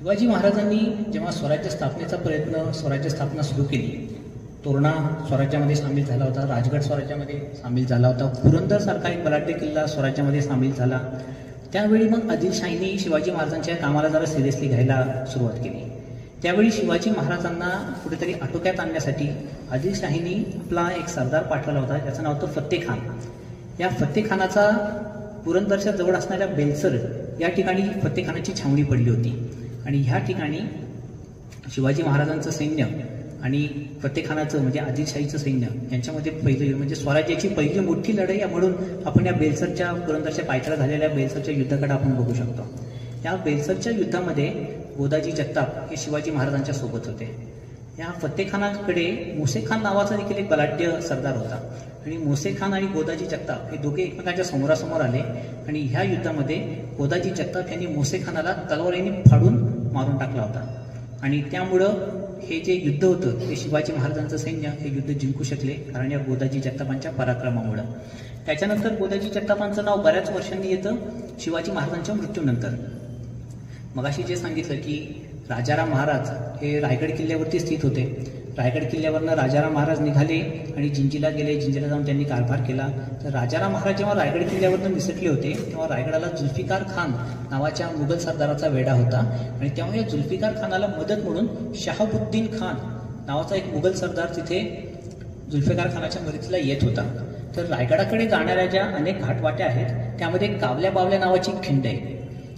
शिवाजी महाराजांनी जेव्हा स्वराज्य स्थापनेचा प्रयत्न स्वराज्य स्थापना सुरू केली, तोरणा स्वराज्यामध्ये सामील झाला होता, राजगड स्वराज्यामध्ये सामील झाला होता, पुरंदरसारखा एक बलाढ्य किल्ला स्वराज्यामध्ये सामील झाला। त्यावेळी मग आदिलशाहीने शिवाजी महाराजांच्या कामाला जरा सिरियसली घ्यायला सुरुवात केली। त्यावेळी शिवाजी महाराजांना कुठेतरी आटोक्यात आणण्यासाठी आदिलशाहीने आपला एक सरदार पाठवला होता, ज्याचं नाव होतं फत्ते खान। या फत्ते खानाचा पुरंदरच्या जवळ असणाऱ्या बेलसर या ठिकाणी फत्ते खानाची छावणी पडली होती आणि ह्या ठिकाणी शिवाजी महाराजांचं सैन्य आणि फत्तेखानाचं म्हणजे आदिलशाहीचं सैन्य यांच्यामध्ये पहिली म्हणजे स्वराज्याची पहिली मोठी लढाई म्हणून आपण या बेलसरच्या पुरंदरच्या पायथ्याला झालेल्या बेलसरच्या युद्धाकडे आपण बघू शकतो। या बेलसरच्या युद्धामध्ये गोदाजी जगताप हे शिवाजी महाराजांच्या सोबत होते। या फत्तेखानाकडे मोसेखान नावाचा देखील एक बलाढ्य सरदार होता आणि मोसेखान आणि गोदाजी जगताप हे दोघे एकमेकांच्या समोरासमोर आले आणि ह्या युद्धामध्ये गोदाजी जगताप यांनी मोसेखानाला तलवारीने फाडून मारून टाकला होता आणि त्यामुळं हे जे युद्ध होतं ते शिवाजी महाराजांचं सैन्य हे युद्ध जिंकू शकले, कारण या गोदाजी जगतापांच्या पराक्रमामुळं। त्याच्यानंतर गोदाजी जगतापांचं नाव बऱ्याच वर्षांनी येतं शिवाजी महाराजांच्या मृत्यूनंतर। मगाशी जे सांगितलं की राजाराम महाराज हे रायगड किल्ल्यावरती स्थित होते। रायगड किल्ल्यावरनं राजाराम महाराज निघाले आणि जिंजीला गेले। जिंजीला जाऊन त्यांनी कारभार केला। तर राजाराम महाराज जेव्हा रायगड किल्ल्यावरनं निसटले होते तेव्हा रायगडाला जुल्फिकार खान नावाच्या मुघल सरदाराचा वेढा होता आणि तेव्हा या जुल्फिकार खानाला मदत म्हणून शहाबुद्दीन खान नावाचा एक मुघल सरदार तिथे जुल्फिकार खानाच्या मदतीला येत होता। तर रायगडाकडे जाणाऱ्या ज्या अनेक घाटवाट्या आहेत त्यामध्ये कावल्या बावल्या नावाची एक खिंड आहे।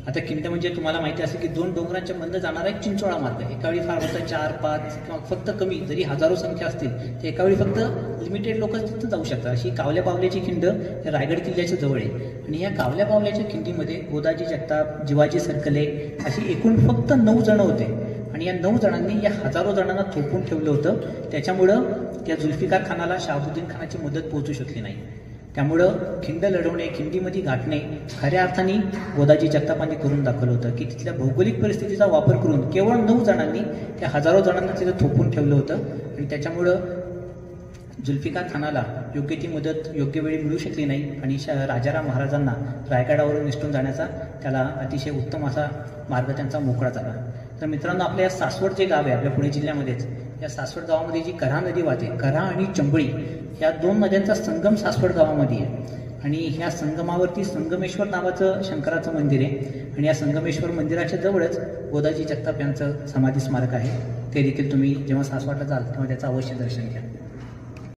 आता खिंड म्हणजे तुम्हाला माहिती असेल की दोन डोंगरांच्या मधनं जाणारा एक चिंचोळा मार्ग आहे। एकावेळी फार होतं 4-5 किंवा फक्त कमी जरी हजारो संख्या असतील तर एकावेळी फक्त लिमिटेड लोक तिथं जाऊ शकतात। अशी कावल्या बावल्याची खिंड रायगड किल्ल्याच्या जवळ आहे आणि या कावल्या बावल्याच्या खिंडीमध्ये गोदाजी जगताप, जिवाजी सरकले अशी एकूण फक्त 9 जण होते आणि या 9 जणांनी या हजारो जणांना थोपवून ठेवलं होतं। त्याच्यामुळं या जुल्फिकार खानाला शहाबुद्दीन खानाची मदत पोहोचू शकली नाही। त्यामुळं खिंड लढवणे, खिंडीमध्ये गाठणे खऱ्या अर्थाने गोदाजी जगतापांनी करून दाखवलं होतं की तिथल्या भौगोलिक परिस्थितीचा वापर करून केवळ 9 जणांनी त्या हजारो जणांना तिथं थोपवून ठेवलं होतं आणि त्याच्यामुळं जुल्फिकार खानाला योग्य ती मदत योग्य वेळी मिळू शकली नाही आणि राजाराम महाराजांना रायगडावरून निसटून जाण्याचा त्याला अतिशय उत्तम असा मार्ग त्यांचा मोकळा झाला। तर मित्रांनो, आपल्या या सासवड जे गाव आहे आपल्या पुणे जिल्ह्यामध्येच, या सासवड गावामध्ये जी कऱ्हा नदी वाहते, कऱ्हा आणि चंबळी या 2 नद्यांचा संगम सासवड गावामध्ये आहे आणि ह्या संगमावरती संगमेश्वर नावाचं शंकराचं मंदिर आहे आणि या संगमेश्वर मंदिराच्या जवळच गोदाजी जगताप यांचं समाधी स्मारक आहे। ते देखील तुम्ही जेव्हा सासवडला जाल तेव्हा त्याचं अवश्य दर्शन घ्या।